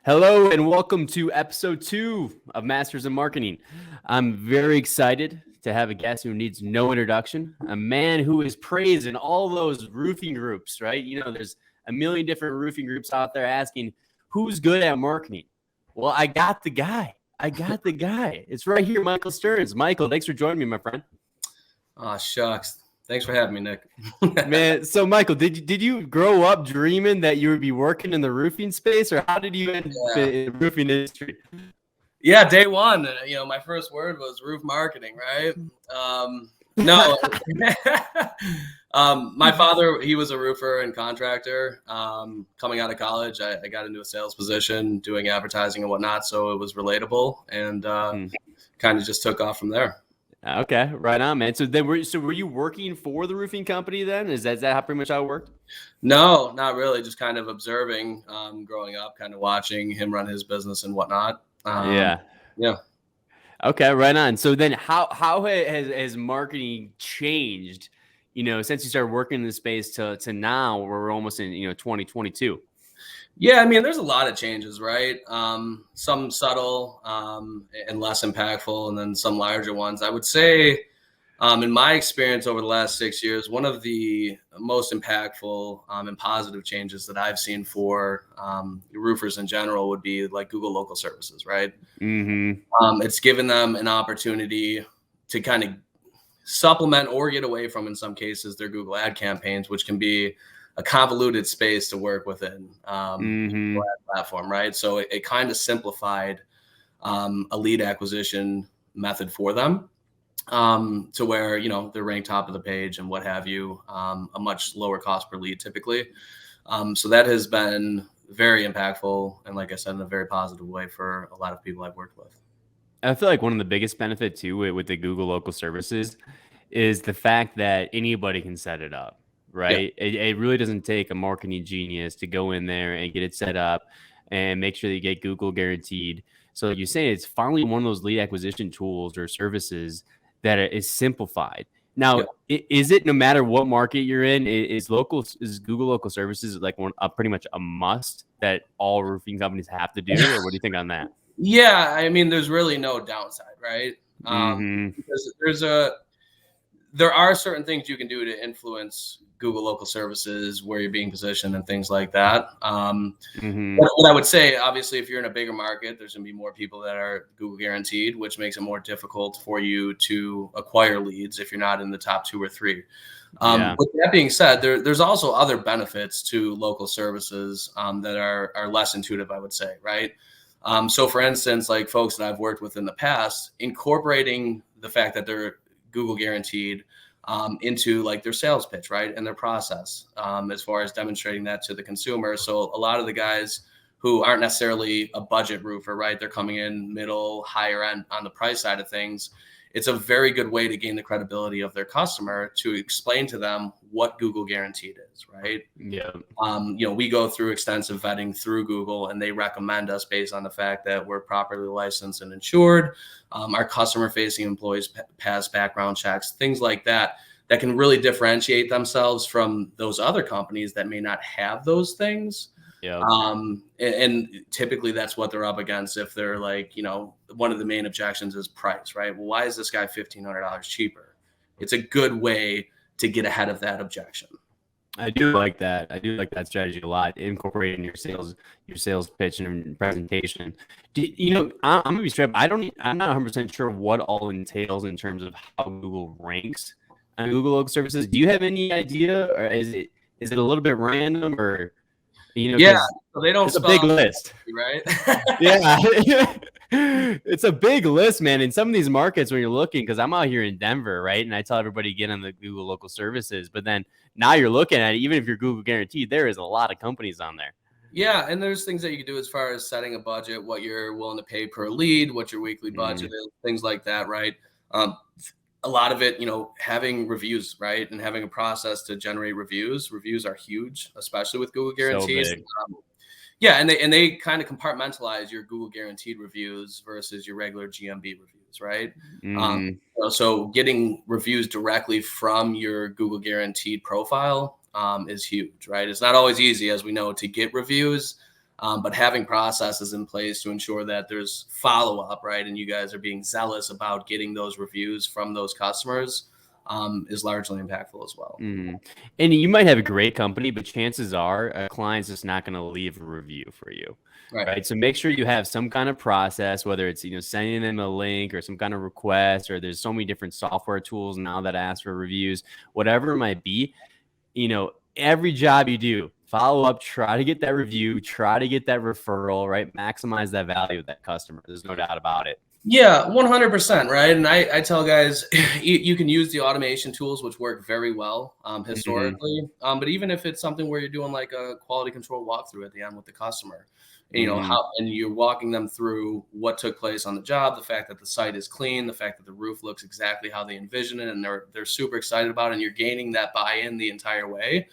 Hello and welcome to episode 2 of Masters of Marketing. I'm very excited to have a guest who needs no introduction, a man who is praised in all those roofing groups, right? You know, there's a million different roofing groups out there asking who's good at marketing. Well, I got the guy. It's right here, Michael Stearns. Michael, thanks for joining me, my friend. Oh, shucks. Thanks for having me, Nick. Man, so Michael, did you grow up dreaming that you would be working in the roofing space, or how did you end up in the roofing industry? Yeah, day one, my first word was roof marketing, right? No. My father, he was a roofer and contractor. Coming out of college, I got into a sales position doing advertising and whatnot, so it was relatable and kind of just took off from there. Okay, right on, man. So then, were you working for the roofing company then? Is that how pretty much how it worked? No, not really. Just kind of observing, growing up, kind of watching him run his business and whatnot. Yeah. Okay, right on. So then, how has marketing changed? Since you started working in the space to now, we're almost in 2022. Yeah, I mean, there's a lot of changes, right? Some subtle and less impactful, and then some larger ones. I would say, in my experience over the last 6 years, one of the most impactful and positive changes that I've seen for roofers in general would be like Google Local Services, right? Mm-hmm. It's given them an opportunity to kind of supplement or get away from, in some cases, their Google ad campaigns, which can be a convoluted space to work within Google ad platform, right? So it kind of simplified a lead acquisition method for them to where, they're ranked top of the page and what have you, a much lower cost per lead typically. So that has been very impactful. And like I said, in a very positive way for a lot of people I've worked with. I feel like one of the biggest benefits too with the Google Local Services is the fact that anybody can set it up, right? Yeah. It really doesn't take a marketing genius to go in there and get it set up and make sure that you get Google guaranteed. So like you're saying, it's finally one of those lead acquisition tools or services that is simplified. Now, is it no matter what market you're in, is Google Local Services like pretty much a must that all roofing companies have to do, or what do you think on that? Yeah, I mean, there's really no downside, right? Because there are certain things you can do to influence Google Local Services, where you're being positioned and things like that. What I would say, obviously, if you're in a bigger market, there's going to be more people that are Google guaranteed, which makes it more difficult for you to acquire leads if you're not in the top 2 or 3. With that being said, there's also other benefits to local services that are less intuitive, I would say, right? So for instance, like folks that I've worked with in the past, incorporating the fact that they're Google guaranteed into like their sales pitch, right? And their process as far as demonstrating that to the consumer. So a lot of the guys who aren't necessarily a budget roofer, right? They're coming in middle, higher end on the price side of things. It's a very good way to gain the credibility of their customer to explain to them what Google guaranteed is, right? Yeah. We go through extensive vetting through Google, and they recommend us based on the fact that we're properly licensed and insured. Our customer-facing employees pass background checks, things like that can really differentiate themselves from those other companies that may not have those things. Yeah. And typically that's what they're up against. If they're like, one of the main objections is price, right? Well, why is this guy $1,500 cheaper? It's a good way to get ahead of that objection. I do like that. I do like that strategy a lot, incorporating your sales pitch and presentation. I'm gonna be straight up. I'm not 100% sure what all entails in terms of how Google ranks on Google Local Services. Do you have any idea, or is it a little bit random, or Yeah, so they don't. It's a big list, right? Yeah. It's a big list, man. In some of these markets when you're looking, because I'm out here in Denver, right? And I tell everybody to get on the Google Local Services, but then now you're looking at it, even if you're Google guaranteed, there is a lot of companies on there. Yeah, and there's things that you can do as far as setting a budget, what you're willing to pay per lead, what your weekly budget is, things like that, right? A lot of it, having reviews, right? And having a process to generate reviews. Reviews are huge, especially with Google guarantees. So yeah, and they kind of compartmentalize your Google guaranteed reviews versus your regular GMB reviews, right? So getting reviews directly from your Google guaranteed profile is huge, right? It's not always easy, as we know, to get reviews. But having processes in place to ensure that there's follow-up, right? And you guys are being zealous about getting those reviews from those customers is largely impactful as well. And you might have a great company, but chances are a client's just not going to leave a review for you. Right. So make sure you have some kind of process, whether it's, sending them a link or some kind of request, or there's so many different software tools now that ask for reviews, whatever it might be. Every job you do, follow up, try to get that review, try to get that referral, right? Maximize that value of that customer. There's no doubt about it. Yeah, 100%, right? And I tell guys, you can use the automation tools, which work very well historically. But even if it's something where you're doing like a quality control walkthrough at the end with the customer, and you're walking them through what took place on the job, the fact that the site is clean, the fact that the roof looks exactly how they envision it, and they're super excited about it, and you're gaining that buy-in the entire way.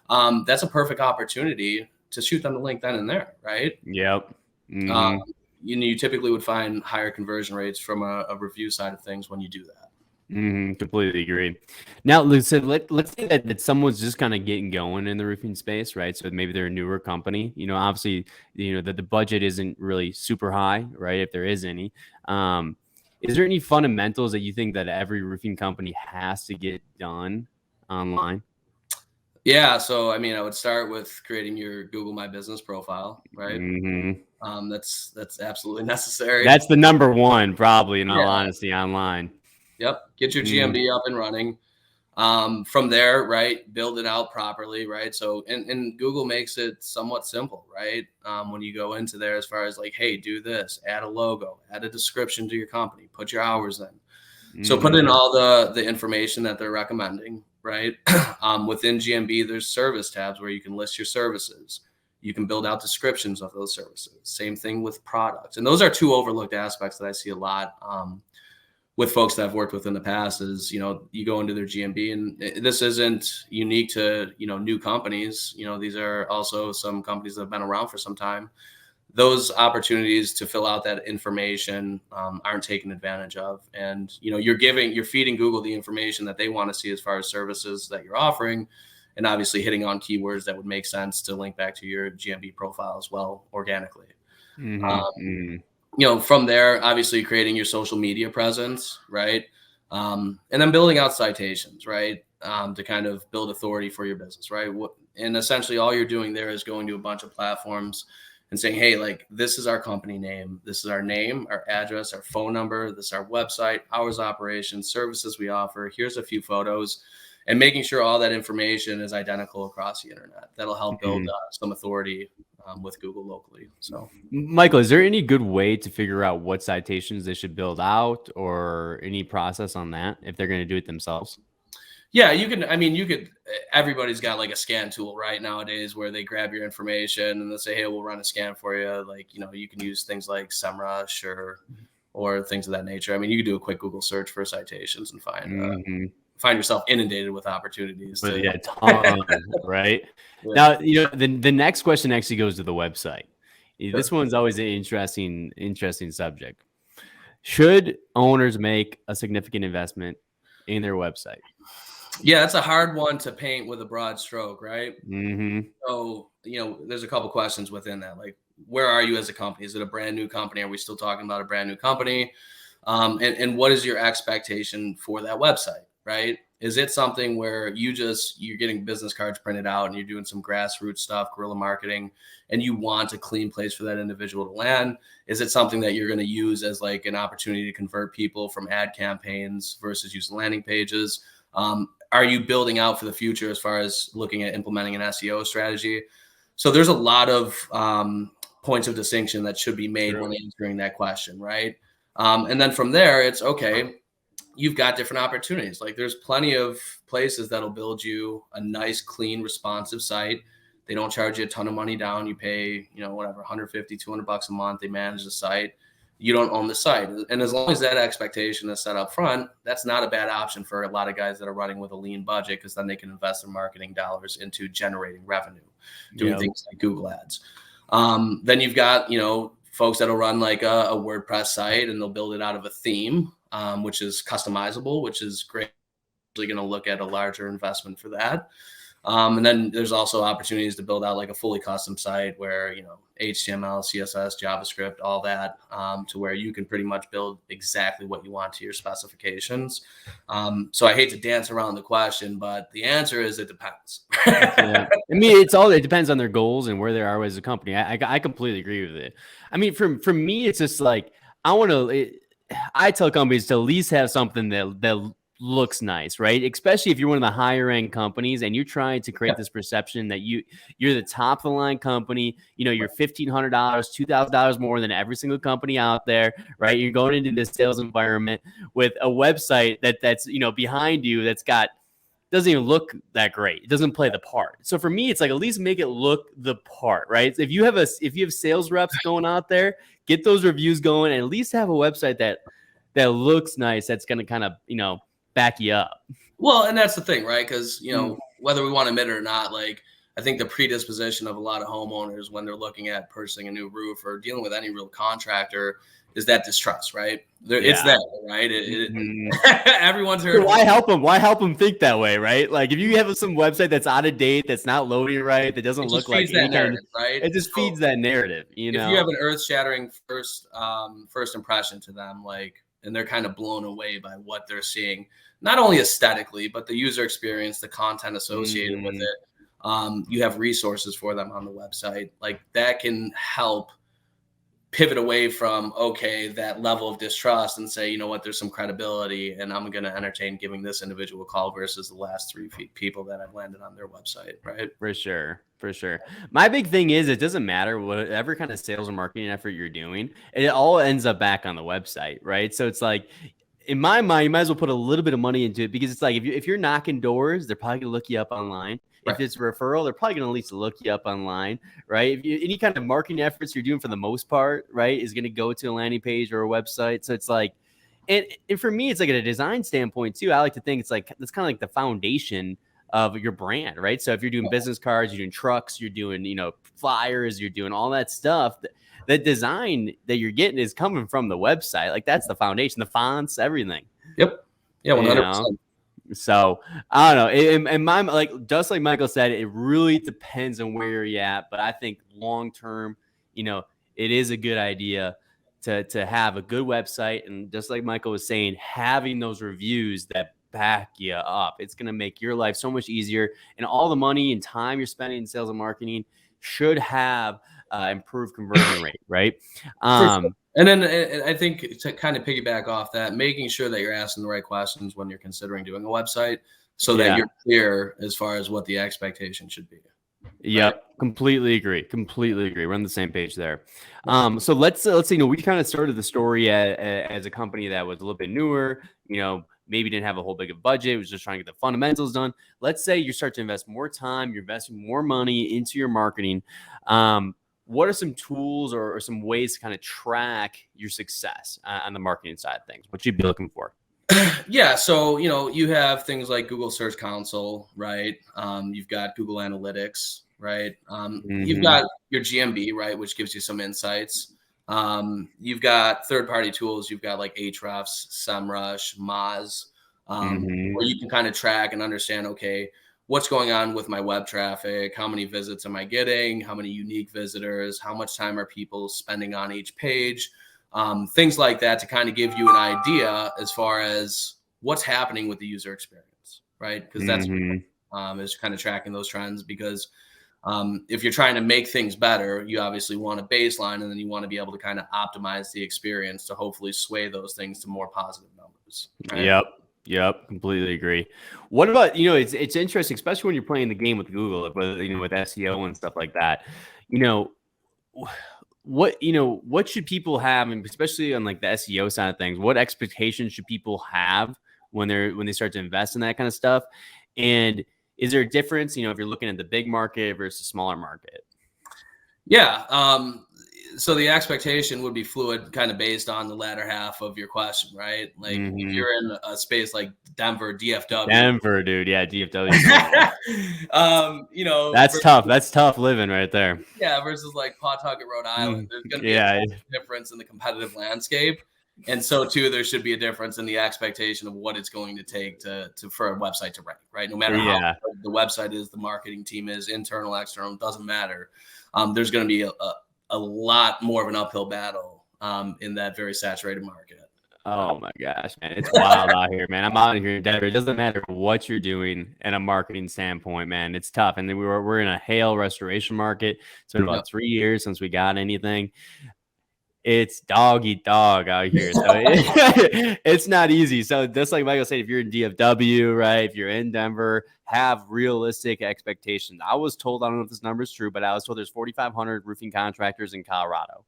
That's a perfect opportunity to shoot them the link then and there, right? Yep. You typically would find higher conversion rates from a review side of things when you do that. Completely agree. Now, let's say that someone's just kind of getting going in the roofing space, right? So maybe they're a newer company. Obviously, that the budget isn't really super high, right? If there is any. Is there any fundamentals that you think that every roofing company has to get done online? Yeah. So, I would start with creating your Google My Business profile, right? That's absolutely necessary. That's the number one, probably, in all honesty, online. Yep. Get your GMB up and running. From there, right, build it out properly, right? So, and Google makes it somewhat simple, right? When you go into there, as far as like, hey, do this, add a logo, add a description to your company, put your hours in. So put in all the information that they're recommending, right? Within GMB, there's service tabs where you can list your services. You can build out descriptions of those services. Same thing with products. And those are two overlooked aspects that I see a lot with folks that I've worked with in the past is, you go into their GMB, and this isn't unique to, new companies. These are also some companies that have been around for some time. Those opportunities to fill out that information aren't taken advantage of. And, you're feeding Google the information that they want to see as far as services that you're offering, and obviously hitting on keywords that would make sense to link back to your GMB profile as well organically. From there, obviously creating your social media presence, right? And then building out citations, right? To kind of build authority for your business, right? And essentially all you're doing there is going to a bunch of platforms and saying, hey, like, this is our company name. This is our name, our address, our phone number. This is our website, hours of operation, services we offer. Here's a few photos. And making sure all that information is identical across the internet. That'll help build some authority with Google locally. So, Michael, is there any good way to figure out what citations they should build out, or any process on that if they're going to do it themselves? Yeah, you can. Everybody's got like a scan tool right nowadays where they grab your information and they'll say, hey, we'll run a scan for you. Like, you can use things like SEMrush or things of that nature. You can do a quick Google search for citations and find yourself inundated with opportunities. Right? Yeah. Now, the next question actually goes to the website. Sure. This one's always an interesting subject. Should owners make a significant investment in their website? Yeah, that's a hard one to paint with a broad stroke, right? So, there's a couple questions within that. Like, where are you as a company? Is it a brand new company? Are we still talking about a brand new company? And what is your expectation for that website? Right? Is it something where you're getting business cards printed out and you're doing some grassroots stuff, guerrilla marketing, and you want a clean place for that individual to land? Is it something that you're going to use as like an opportunity to convert people from ad campaigns versus using landing pages? Are you building out for the future as far as looking at implementing an SEO strategy? So there's a lot of points of distinction that should be made when answering that question, right? And then from there, it's okay. You've got different opportunities. Like, there's plenty of places that'll build you a nice, clean, responsive site. They don't charge you a ton of money down. You pay, whatever, $150, $200 a month. They manage the site. You don't own the site. And as long as that expectation is set up front, that's not a bad option for a lot of guys that are running with a lean budget, because then they can invest their marketing dollars into generating revenue, doing things like Google ads. Then you've got, folks that'll run like a WordPress site, and they'll build it out of a theme, which is customizable, which is great. You're going to look at a larger investment for that. And then there's also opportunities to build out like a fully custom site where, HTML, CSS, JavaScript, all that, to where you can pretty much build exactly what you want to your specifications. So I hate to dance around the question, but the answer is it depends. Yeah. I mean, it depends on their goals and where they are as a company. I completely agree with it. I mean, for me, it's just like, I tell companies to at least have something that looks nice, right? Especially if you're one of the higher end companies and you're trying to create this perception that you're the top of the line company. You're $1,500, $2,000 more than every single company out there, right? You're going into this sales environment with a website that's behind you that's doesn't even look that great. It doesn't play the part. So for me, it's like, at least make it look the part, right? If you have sales reps going out there, get those reviews going, and at least have a website that looks nice. That's going to kind of, back you up. Well, and that's the thing, right? Because, whether we want to admit it or not, like, I think the predisposition of a lot of homeowners when they're looking at purchasing a new roof or dealing with any real contractor is that distrust, right? It's that, right? Everyone's heard. Why help them? Why help them think that way, right? Like, if you have some website that's out of date, that's not loading right, that doesn't look like that narrative, right? It just feeds that narrative. If you have an earth-shattering first impression to them, like, and they're kind of blown away by what they're seeing, not only aesthetically, but the user experience, the content associated with it. You have resources for them on the website, like that can help pivot away from, that level of distrust and say, you know what, there's some credibility and I'm going to entertain giving this individual a call versus the last 3 people that I've landed on their website. Right. For sure. My big thing is, it doesn't matter whatever kind of sales or marketing effort you're doing, it all ends up back on the website. Right. So it's like, in my mind, you might as well put a little bit of money into it, because it's like, if you're knocking doors, they're probably going to look you up online. Right. If it's a referral, they're probably going to at least look you up online, right? If any kind of marketing efforts you're doing, for the most part, right, is going to go to a landing page or a website. So it's like, and for me, it's like, at a design standpoint too, I like to think it's like, that's kind of like the foundation of your brand, right? So if you're doing business cards, you're doing trucks, you're doing, flyers, you're doing all that stuff, the design that you're getting is coming from the website. Like, that's the foundation, the fonts, everything. Yep. Yeah. 100%. So I don't know. And just like Michael said, it really depends on where you're at. But I think long term, it is a good idea to have a good website. And just like Michael was saying, having those reviews that back you up, it's going to make your life so much easier. And all the money and time you're spending in sales and marketing should have improved conversion rate, right? And then I think, to kind of piggyback off that, making sure that you're asking the right questions when you're considering doing a website, so that you're clear as far as what the expectation should be. Yep. Right? Completely agree. We're on the same page there. So let's say, we kind of started the story as a company that was a little bit newer, maybe didn't have a whole big of budget, was just trying to get the fundamentals done. Let's say you start to invest more time, you're investing more money into your marketing. What are some tools or some ways to kind of track your success on the marketing side of things? What you'd be looking for? Yeah. So, you have things like Google Search Console, right? You've got Google Analytics, right? You've got your GMB, right, which gives you some insights. You've got third-party tools. You've got like Ahrefs, SEMrush, Moz, where you can kind of track and understand, what's going on with my web traffic? How many visits am I getting? How many unique visitors? How much time are people spending on each page? Things like that, to kind of give you an idea as far as what's happening with the user experience, right? Because that's is kind of tracking those trends, because if you're trying to make things better, you obviously want a baseline, and then you want to be able to kind of optimize the experience to hopefully sway those things to more positive numbers. Right? Yep. Completely agree. What about, it's interesting, especially when you're playing the game with Google, with SEO and stuff like that, what should people have, and especially on like the SEO side of things, what expectations should people have when they start to invest in that kind of stuff? And is there a difference, if you're looking at the big market versus smaller market? Yeah. So the expectation would be fluid, kind of based on the latter half of your question, right? Like, if you're in a space like Denver, DFW. Denver, dude. Yeah, DFW. That's versus, tough. That's tough living right there. Yeah, versus like Pawtucket, Rhode Island. There's going to be a difference in the competitive landscape. And so too, there should be a difference in the expectation of what it's going to take for a website to rank, right? No matter how good the website is, the marketing team is, internal, external, doesn't matter. There's going to be a lot more of an uphill battle in that very saturated market. Oh my gosh, man. It's wild out here, man. I'm out here in Denver. It doesn't matter what you're doing in a marketing standpoint, man. It's tough. And then we're in a hail restoration market. It's been about 3 years since we got anything. It's dog eat dog out here. So it's not easy. So just like Michael said, if you're in DFW, right? If you're in Denver, have realistic expectations. I was told, I don't know if this number is true, but I was told there's 4,500 roofing contractors in Colorado.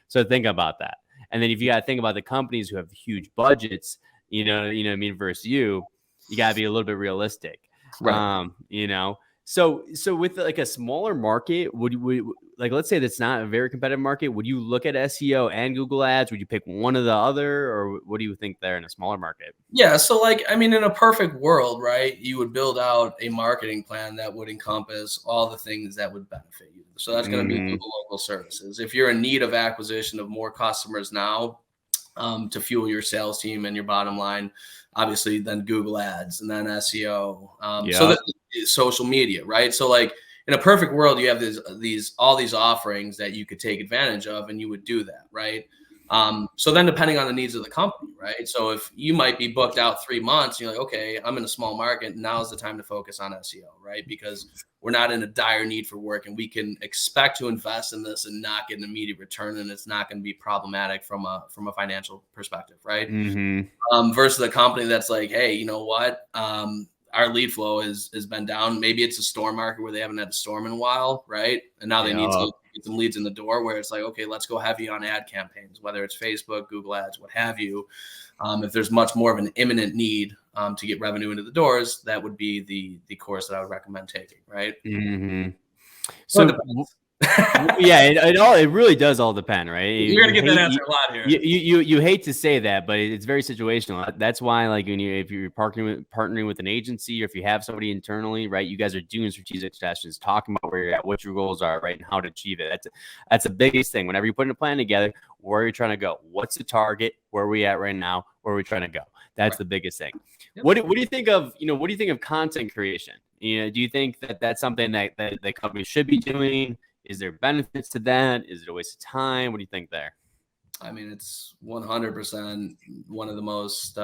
So think about that. And then if you got to think about the companies who have huge budgets, you know what I mean, versus you got to be a little bit realistic. Right. So with like a smaller market, would like, let's say that's not a very competitive market, would you look at SEO and Google ads? Would you pick one or the other, or what do you think there in a smaller market? Yeah. So in a perfect world, right, you would build out a marketing plan that would encompass all the things that would benefit you. So that's going to be Google local services. If you're in need of acquisition of more customers now, to fuel your sales team and your bottom line, obviously then Google ads and then SEO. So that social media, right? So in a perfect world, you have all these offerings that you could take advantage of, and you would do that, right? So then depending on the needs of the company, right? So if you might be booked out 3 months, you're like, okay, I'm in a small market. Now's the time to focus on SEO, right? Because we're not in a dire need for work, and we can expect to invest in this and not get an immediate return. And it's not going to be problematic from a financial perspective, right? Versus a company that's like, hey, you know what? Our lead flow has been down. Maybe it's a storm market where they haven't had a storm in a while, right? And now they need to get some leads in the door, where it's like, okay, let's go heavy on ad campaigns, whether it's Facebook, Google ads, what have you. If there's much more of an imminent need to get revenue into the doors, that would be the course that I would recommend taking, right? So yeah, it really does all depend, right? You're gonna get that answer a lot here. You hate to say that, but it's very situational. That's why, like, if you're partnering with an agency, or if you have somebody internally, right, you guys are doing strategic sessions, talking about where you're at, what your goals are, right, and how to achieve it. That's the biggest thing. Whenever you're putting a plan together, where are you trying to go? What's the target? Where are we at right now? Where are we trying to go? That's the biggest thing. What do you think of what do you think of content creation? Do you think that that's something that the company should be doing? Is there benefits to that? Is it a waste of time? What do you think there? I mean, it's 100% one of the most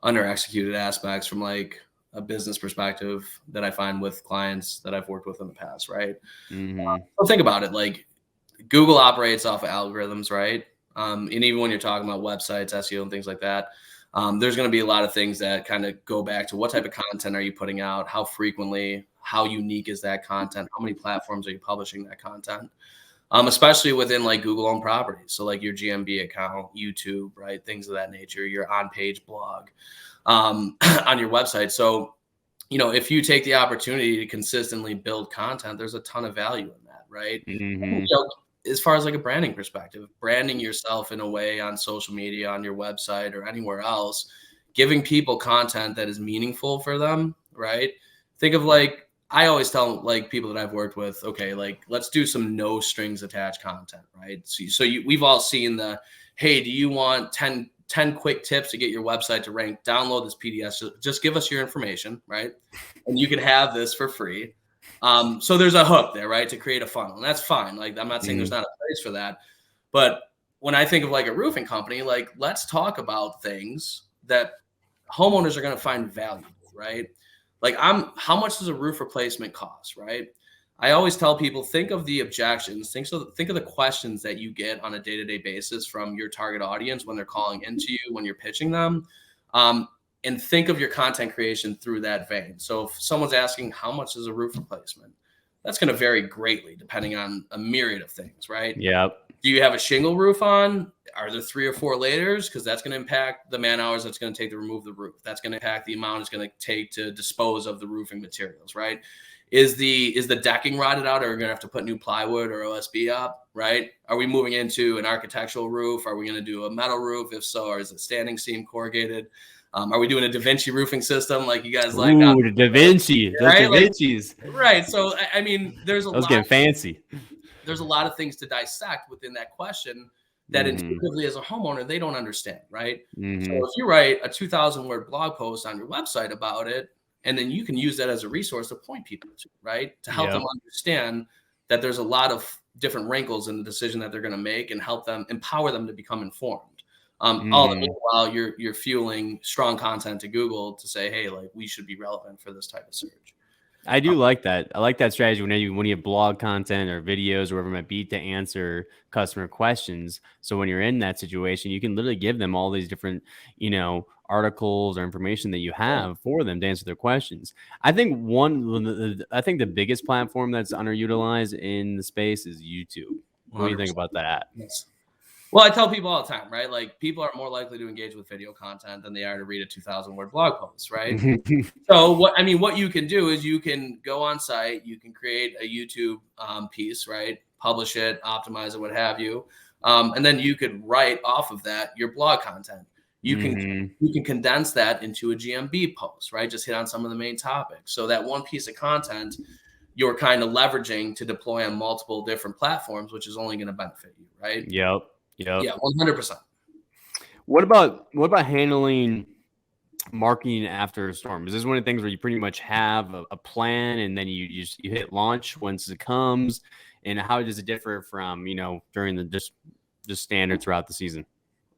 under-executed aspects from a business perspective that I find with clients that I've worked with in the past, right? So think about it. Google operates off of algorithms, right? And even when you're talking about websites, SEO, and things like that, there's going to be a lot of things that kind of go back to what type of content are you putting out, how frequently, how unique is that content, how many platforms are you publishing that content, especially within Google owned properties. So your GMB account, YouTube, right? Things of that nature, your on-page blog on your website. So, if you take the opportunity to consistently build content, there's a ton of value in that, right? As far as a branding perspective, branding yourself in a way on social media, on your website, or anywhere else, giving people content that is meaningful for them, right? Think of I always tell people that I've worked with, okay, let's do some no strings attached content, right? So we've all seen hey, do you want 10 quick tips to get your website to rank? Download this PDF. Just give us your information, right? And you can have this for free. So there's a hook there, right, to create a funnel, and that's fine. I'm not saying there's not a place for that, but when I think of a roofing company, let's talk about things that homeowners are going to find valuable, right? How much does a roof replacement cost, right? I always tell people, think of the objections, think of the questions that you get on a day-to-day basis from your target audience when they're calling into you, when you're pitching them. And think of your content creation through that vein. So if someone's asking how much is a roof replacement, that's going to vary greatly depending on a myriad of things, right? Yep. Do you have a shingle roof on? Are there 3 or 4 layers? Because that's going to impact the man hours that's going to take to remove the roof. That's going to impact the amount it's going to take to dispose of the roofing materials, right? Is the decking rotted out, or are we going to have to put new plywood or OSB up, right? Are we moving into an architectural roof? Are we going to do a metal roof? If so, or is it standing seam corrugated? Are we doing a Da Vinci roofing system like you guys like? Ooh, the Da Vinci, right? Da Vinci's. Right. So, I mean, there's a lot. Getting fancy. There's a lot of things to dissect within that question, that intuitively as a homeowner, they don't understand, right? So Mm-hmm. if you write a 2,000 word blog post on your website about it, and then you can use that as a resource to point people to, right? To help them Yep. understand that there's a lot of different wrinkles in the decision that they're going to make and help them empower them to become informed. All the meanwhile, you're fueling strong content to Google to say, hey, like we should be relevant for this type of search. I do like that. I like that strategy when you have blog content or videos or whatever it might be to answer customer questions. So when you're in that situation, you can literally give them all these different, articles or information that you have for them to answer their questions. I think the biggest platform that's underutilized in the space is YouTube. What do you think about that? Yes. Well, I tell people all the time, right? Like people are more likely to engage with video content than they are to read a 2,000 word blog post, right? So what you can do is you can go on site, you can create a YouTube piece, right? Publish it, optimize it, what have you. And then you could write off of that your blog content. You can condense that into a GMB post, right? Just hit on some of the main topics. So that one piece of content you're kind of leveraging to deploy on multiple different platforms, which is only going to benefit you, right? Yep. Yeah, 100%. What about handling marketing after a storm? Is this one of the things where you pretty much have a plan and then you hit launch once it comes? And how does it differ from, during the just standard throughout the season?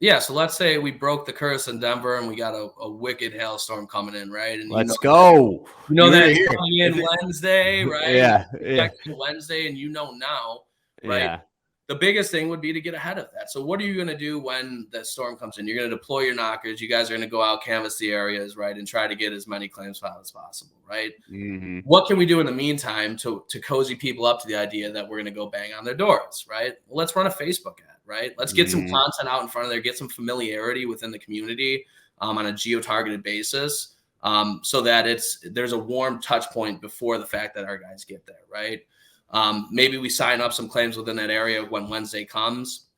Yeah, so let's say we broke the curse in Denver and we got a wicked hailstorm coming in, right? And let's go. That coming in Wednesday, right? Yeah. Wednesday, and now, right? Yeah. The biggest thing would be to get ahead of that. So what are you going to do when the storm comes in? You're going to deploy your knockers. You guys are going to go out, canvass the areas, right? And try to get as many claims filed as possible, right? What can we do in the meantime to cozy people up to the idea that we're going to go bang on their doors, right? Well, let's run a Facebook ad, right? Let's get some content out in front of there, get some familiarity within the community on a geo-targeted basis so that there's a warm touch point before the fact that our guys get there, right? Maybe we sign up some claims within that area when Wednesday comes.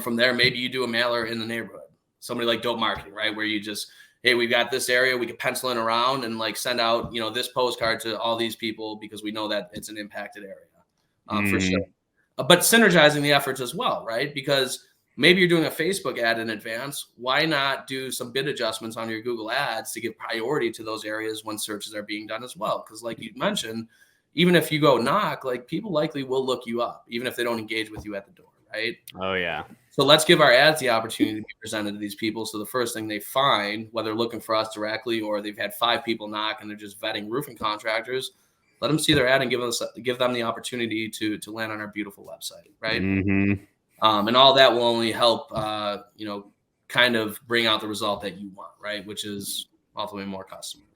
From there, maybe you do a mailer in the neighborhood, somebody like Dope Marketing, right? Where you just, hey, we've got this area, we can pencil in around and like send out, this postcard to all these people because we know that it's an impacted area for sure. But synergizing the efforts as well, right? Because maybe you're doing a Facebook ad in advance. Why not do some bid adjustments on your Google ads to give priority to those areas when searches are being done as well? Because like you mentioned, even if you go knock, like people likely will look you up, even if they don't engage with you at the door, right? Oh, yeah. So let's give our ads the opportunity to be presented to these people. So the first thing they find, whether they're looking for us directly or they've had 5 people knock and they're just vetting roofing contractors, let them see their ad and give them the opportunity to land on our beautiful website, right? And all that will only help, kind of bring out the result that you want, right? Which is ultimately more customers.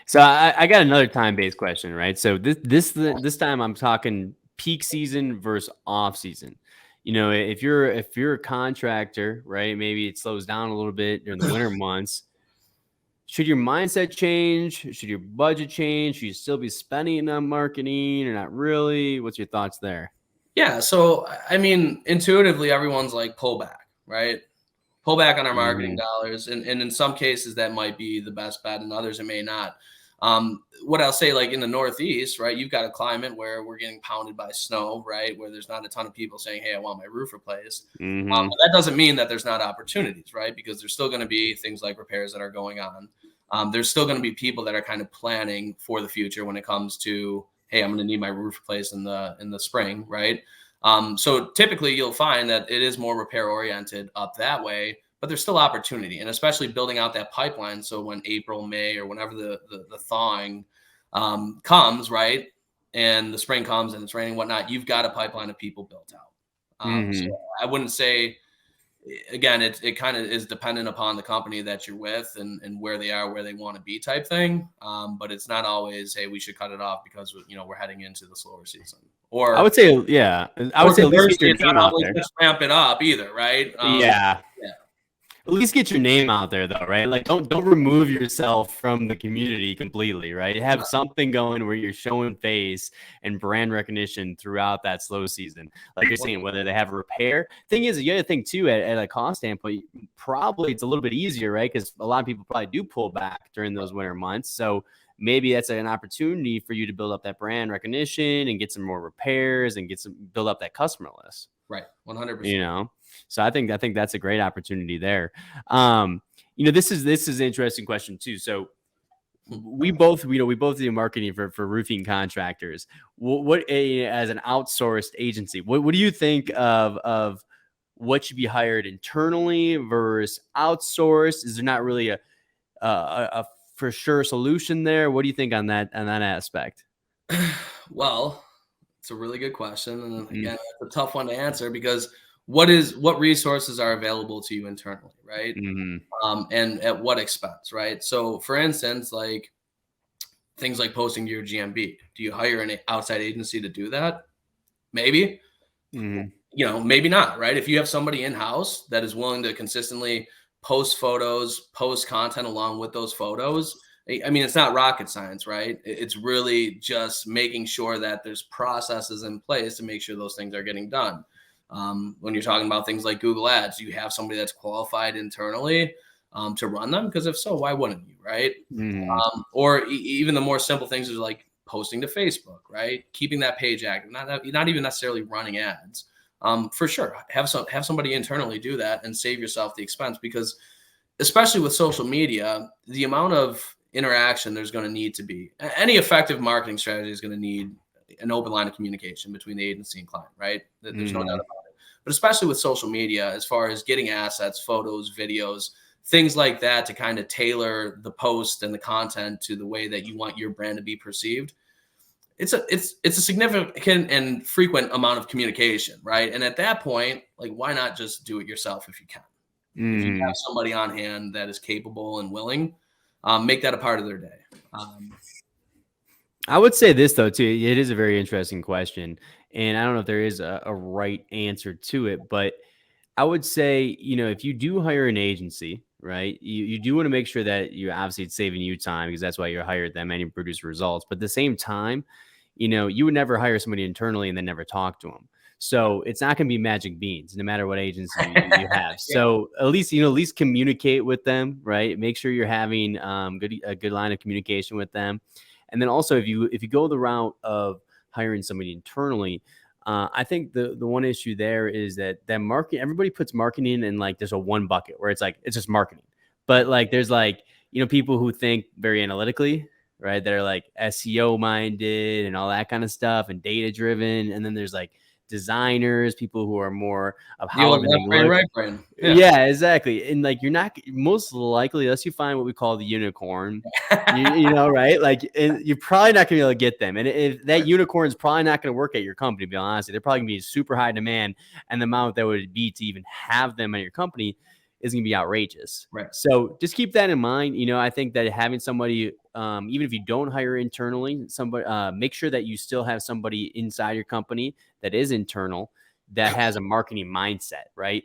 So I got another time-based question, right? So this time I'm talking peak season versus off season. If you're a contractor, right? Maybe it slows down a little bit during the winter months. Should your mindset change? Should your budget change? Should you still be spending on marketing or not really? What's your thoughts there? Yeah. So, intuitively, everyone's like, pull back, right? Pull back on our marketing dollars. And in some cases, that might be the best bet. In others, it may not. What I'll say, like in the Northeast, right, you've got a climate where we're getting pounded by snow, right, where there's not a ton of people saying, hey, I want my roof replaced. That doesn't mean that there's not opportunities, right, because there's still going to be things like repairs that are going on. There's still going to be people that are kind of planning for the future when it comes to, hey, I'm going to need my roof replaced in the spring, right? So typically you'll find that it is more repair oriented up that way, but there's still opportunity, and especially building out that pipeline. So when April, May, or whenever the thawing comes, right, and the spring comes and it's raining, whatnot, you've got a pipeline of people built out. So I wouldn't say, again, it kind of is dependent upon the company that you're with and where they are, where they want to be type thing. But it's not always, hey, we should cut it off because, we're heading into the slower season. Or I would say, yeah, I would say at least get your name out there. Just ramp it up either, right? Yeah. At least get your name out there, though, right? Like, don't remove yourself from the community completely, right? Have something going where you're showing face and brand recognition throughout that slow season. Like you're saying, whether they have a repair. Thing is, the other thing, too, at a cost standpoint, probably it's a little bit easier, right? Because a lot of people probably do pull back during those winter months. So maybe that's an opportunity for you to build up that brand recognition and get some more repairs and build up that customer list. Right. 100%. You know, so I think that's a great opportunity there. This is an interesting question too. So we both do marketing for roofing contractors. As an outsourced agency, what do you think of what should be hired internally versus outsourced? Is there not really a for sure solution there? What do you think on that aspect? Well, it's a really good question, and again, it's a tough one to answer because what resources are available to you internally, right? And at what expense, right? So, for instance, like things like posting your GMB, do you hire an outside agency to do that? Maybe. Maybe not, right? If you have somebody in house that is willing to consistently post photos, post content along with those photos, I mean, it's not rocket science, right? It's really just making sure that there's processes in place to make sure those things are getting done. When you're talking about things like Google Ads, you have somebody that's qualified internally to run them, because if so, why wouldn't you, right? Or even the more simple things is like posting to Facebook, right? Keeping that page active, not even necessarily running ads. For sure, have somebody internally do that and save yourself the expense, because especially with social media, the amount of interaction there's going to need to be, any effective marketing strategy is going to need an open line of communication between the agency and client, right? There's no doubt about it. But especially with social media, as far as getting assets, photos, videos, things like that, to kind of tailor the post and the content to the way that you want your brand to be perceived, it's a significant and frequent amount of communication, right? And at that point, like, why not just do it yourself if you can? If you have somebody on hand that is capable and willing, make that a part of their day. I would say this though too. It is a very interesting question, and I don't know if there is a right answer to it, but I would say, if you do hire an agency, right, you do want to make sure that obviously it's saving you time, because that's why you hired them and you produce results. But at the same time, you would never hire somebody internally and then never talk to them. So it's not going to be magic beans, no matter what agency you have. Yeah. So at least communicate with them, right? Make sure you're having a good line of communication with them. And then also, if you go the route of hiring somebody internally, I think the one issue there is that market, everybody puts marketing in like there's a one bucket where it's like it's just marketing, but like there's like people who think very analytically, right? That are like SEO minded and all that kind of stuff and data driven, and then there's like designers, people who are more of how everything looks. Right brain. Yeah, exactly. And like you're not most likely, unless you find what we call the unicorn, right? Like you're probably not gonna be able to get them. And if that unicorn is probably not gonna work at your company, to be honest, they're probably gonna be super high demand, and the amount that would be to even have them at your company is gonna be outrageous. Right. So just keep that in mind. I think that having somebody, even if you don't hire internally, somebody, make sure that you still have somebody inside your company that is internal, that has a marketing mindset, right?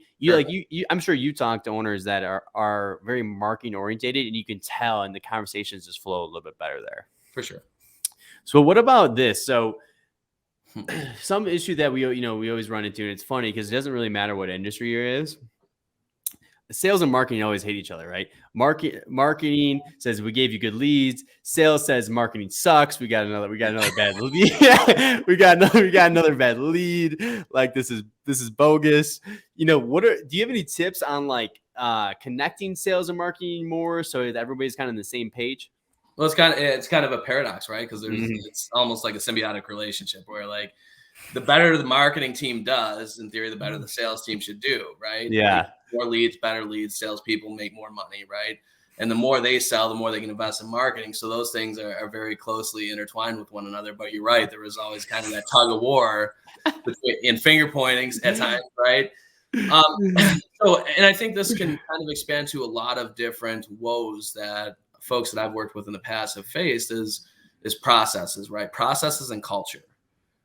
I'm sure you talk to owners that are very marketing orientated, and you can tell, and the conversations just flow a little bit better there. For sure. So what about this? So some issue that we always run into, and it's funny because it doesn't really matter what industry you're in. Sales and marketing always hate each other, right? Marketing says we gave you good leads. Sales says marketing sucks. We got another bad lead. we got another bad lead. Like this is bogus. Do you have any tips on like connecting sales and marketing more so that everybody's kind of on the same page? Well, it's kind of a paradox, right? Because it's almost like a symbiotic relationship where like the better the marketing team does, in theory, the better the sales team should do, right? Yeah. Like, more leads, better leads, salespeople make more money, right? And the more they sell, the more they can invest in marketing. So those things are very closely intertwined with one another. But you're right, there was always kind of that tug of war in finger pointings at times, right? And I think this can kind of expand to a lot of different woes that folks that I've worked with in the past have faced is processes, right? Processes and culture.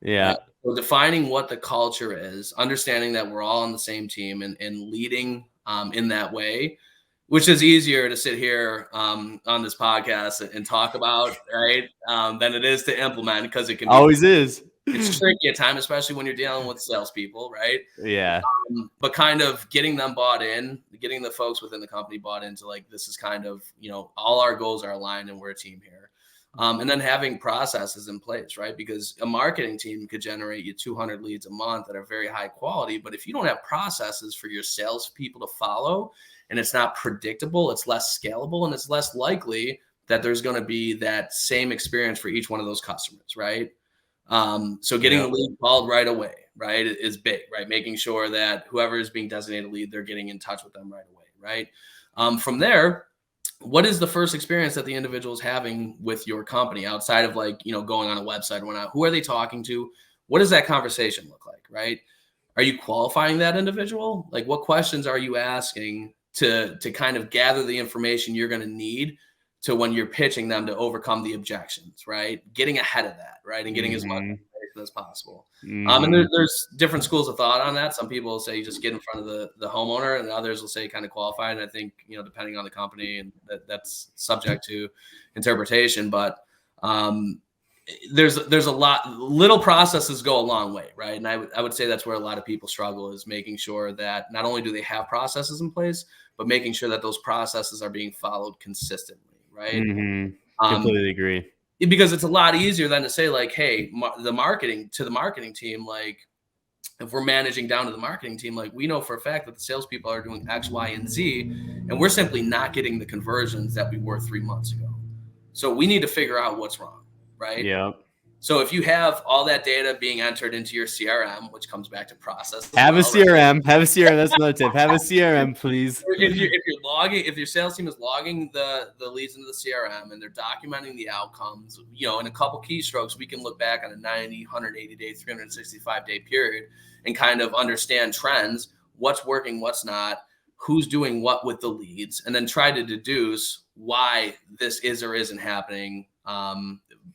Yeah. Right? So defining what the culture is, understanding that we're all on the same team, and leading in that way, which is easier to sit here on this podcast and talk about, right, than it is to implement, because it can be, always is. It's tricky at times, especially when you're dealing with salespeople, right? Yeah. But kind of getting them bought in, getting the folks within the company bought into like, this is kind of, all our goals are aligned and we're a team here. And then having processes in place, right? Because a marketing team could generate you 200 leads a month that are very high quality. But if you don't have processes for your salespeople to follow, and it's not predictable, it's less scalable, and it's less likely that there's going to be that same experience for each one of those customers, right? So getting the lead called right away, right, is big, right? Making sure that whoever is being designated lead, they're getting in touch with them right away, right? From there, what is the first experience that the individual is having with your company outside of like, going on a website or whatnot? Who are they talking to? What does that conversation look like, right? Are you qualifying that individual? Like, what questions are you asking to kind of gather the information you're going to need to when you're pitching them to overcome the objections, right? Getting ahead of that, right? And getting as much information as possible. And there's different schools of thought on that. Some people say you just get in front of the homeowner, and others will say kind of qualified. And I think, depending on the company, and that's subject to interpretation, but there's a little processes go a long way, right? And I would say that's where a lot of people struggle, is making sure that not only do they have processes in place, but making sure that those processes are being followed consistently, right? Completely agree. Because it's a lot easier than to say like, hey, the marketing team, like if we're managing down to the marketing team, like we know for a fact that the salespeople are doing X, Y, and Z, and we're simply not getting the conversions that we were 3 months ago. So we need to figure out what's wrong, right? Yeah. So if you have all that data being entered into your CRM, which comes back to process, have a CRM, right? Have a CRM. That's another tip. Have a CRM, please. If your sales team is logging the leads into the CRM and they're documenting the outcomes, in a couple keystrokes, we can look back on a 90, 180 day, 365 day period and kind of understand trends, what's working, what's not, who's doing what with the leads, and then try to deduce why this is or isn't happening,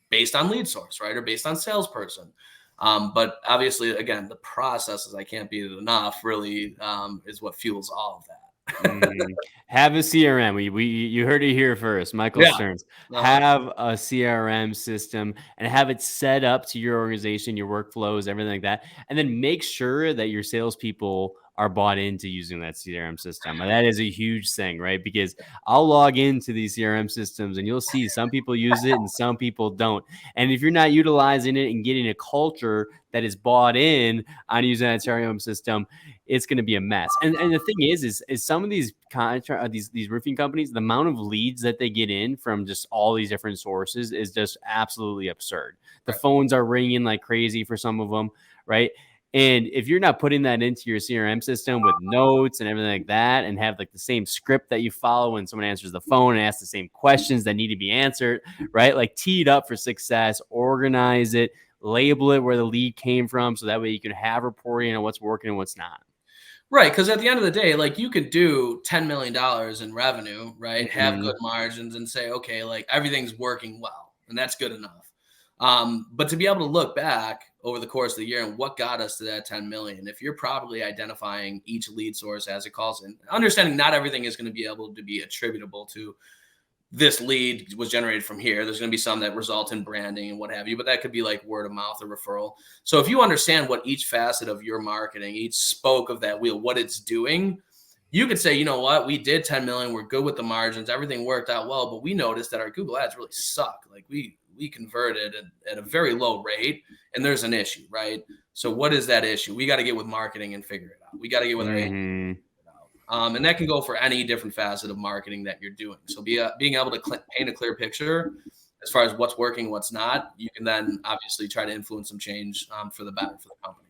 based on lead source, right? Or based on salesperson. But obviously, again, the processes, I can't beat it enough, really is what fuels all of that. Have a CRM. You heard it here first. Michael Stearns. Have a CRM system and have it set up to your organization, your workflows, everything like that. And then make sure that your salespeople are bought into using that CRM system. And that is a huge thing, right? Because I'll log into these CRM systems and you'll see some people use it and some people don't. And if you're not utilizing it and getting a culture that is bought in on using that CRM system, it's going to be a mess. And the thing is some of these these roofing companies, the amount of leads that they get in from just all these different sources is just absolutely absurd. The phones are ringing like crazy for some of them, right? And if you're not putting that into your CRM system with notes and everything like that, and have like the same script that you follow when someone answers the phone and asks the same questions that need to be answered, right? Like tee it up for success, organize it, label it where the lead came from, so that way you can have reporting on what's working and what's not. Right, because at the end of the day, like you could do $10 million in revenue, right? Have good margins and say, okay, like everything's working well, and that's good enough. But to be able to look back over the course of the year and what got us to that 10 million, if you're properly identifying each lead source as it calls in, understanding not everything is going to be able to be attributable to this lead was generated from here. There's going to be some that result in branding and what have you, but that could be like word of mouth or referral. So if you understand what each facet of your marketing, each spoke of that wheel, what it's doing, you could say, you know what, we did 10 million. We're good with the margins. Everything worked out well, but we noticed that our Google ads really suck. Like we converted at a very low rate, and there's an issue, right? So what is that issue? We got to get with marketing and figure it out. We got to get with our agent. And that can go for any different facet of marketing that you're doing. So being able to paint a clear picture as far as what's working, what's not, you can then obviously try to influence some change for the better for the company.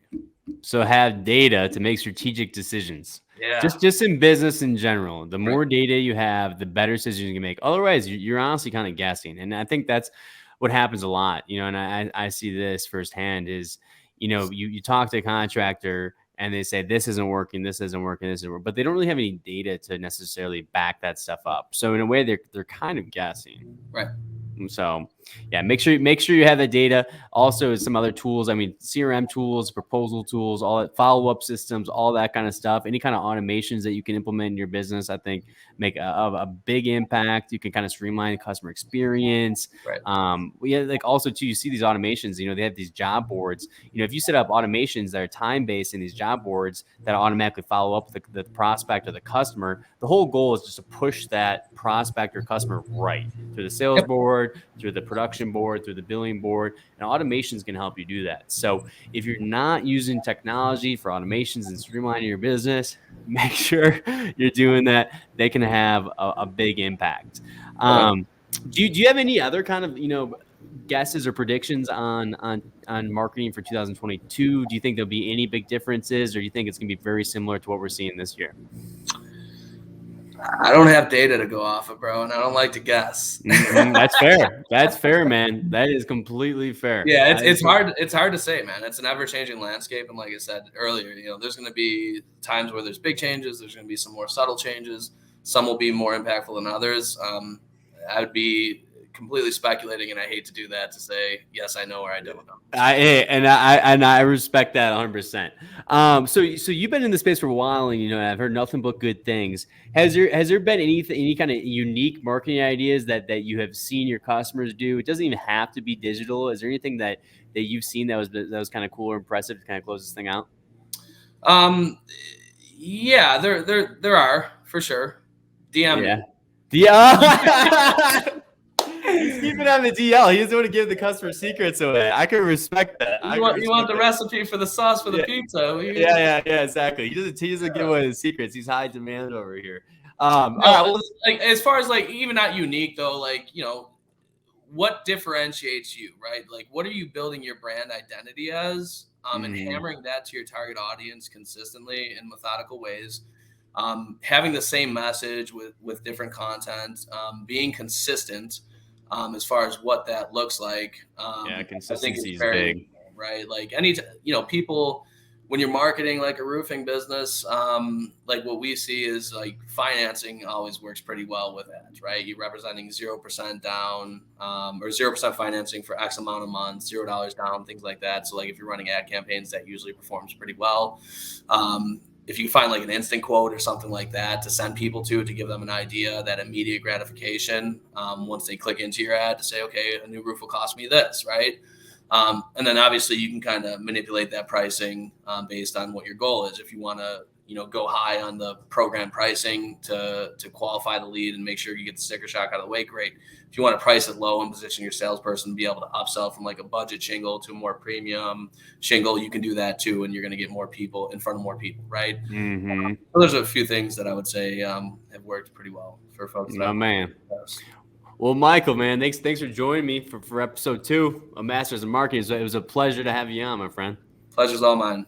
So have data to make strategic decisions. Yeah. Just in business in general, the more data you have, the better decisions you can make. Otherwise, you're honestly kind of guessing. And I think that's what happens a lot, and I see this firsthand is, you talk to a contractor and they say, this isn't working, this isn't working, this isn't working, but they don't really have any data to necessarily back that stuff up. So in a way, they're kind of guessing. Right. So yeah, make sure you have the data. Also, some other tools. I mean, CRM tools, proposal tools, all that, follow-up systems, all that kind of stuff. Any kind of automations that you can implement in your business, I think, make a big impact. You can kind of streamline the customer experience. Right. Like also too, you see these automations. They have these job boards. If you set up automations that are time-based in these job boards that automatically follow up with the prospect or the customer, the whole goal is just to push that prospect or customer right through the sales board, through the production board, through the billing board, and automations can help you do that. So if you're not using technology for automations and streamlining your business, make sure you're doing that. They can have a big impact. Do you have any other kind of, guesses or predictions on marketing for 2022? Do you think there'll be any big differences, or do you think it's going to be very similar to what we're seeing this year? I don't have data to go off of, bro, and I don't like to guess. That's fair. That's fair, man. That is completely fair. Yeah, it's hard. It's hard to say, man. It's an ever-changing landscape, and like I said earlier, there's going to be times where there's big changes. There's going to be some more subtle changes. Some will be more impactful than others. I would be completely speculating, and I hate to do that, to say yes, I know or I don't know. I respect that 100%. So you've been in the space for a while, and I've heard nothing but good things. Has there been any kind of unique marketing ideas that you have seen your customers do? It doesn't even have to be digital. Is there anything that you've seen that was kind of cool or impressive to kind of close this thing out? Yeah, there are, for sure. DM me. Yeah. He's keeping on the DL. He doesn't want to give the customer secrets away. I can respect that. You want the recipe for the sauce for the pizza? Yeah, exactly. He doesn't give away the secrets. He's high demand over here. All right, well, like, as far as like even not unique though, like what differentiates you, right? Like, what are you building your brand identity as, and hammering that to your target audience consistently in methodical ways. Having the same message with different content, being consistent. As far as what that looks like, consistency is big, right? Like people, when you're marketing like a roofing business, like what we see is like financing always works pretty well with ads, right? You're representing 0% down, or 0% financing for X amount of months, $0 down, things like that. So like if you're running ad campaigns, that usually performs pretty well. If you find like an instant quote or something like that to send people to give them an idea, that immediate gratification, once they click into your ad, to say, okay, a new roof will cost me this, right? And then obviously you can kind of manipulate that pricing based on what your goal is. If you want to, go high on the program pricing to qualify the lead and make sure you get the sticker shock out of the way, great. If you want to price it low and position your salesperson to be able to upsell from like a budget shingle to a more premium shingle, you can do that too, and you're going to get more people in front of more people, right? So there's a few things that I would say have worked pretty well for folks. Oh, man. Well, Michael, man, thanks for joining me for episode 2 of Masters of Marketing. So it was a pleasure to have you on, my friend. Pleasure's all mine.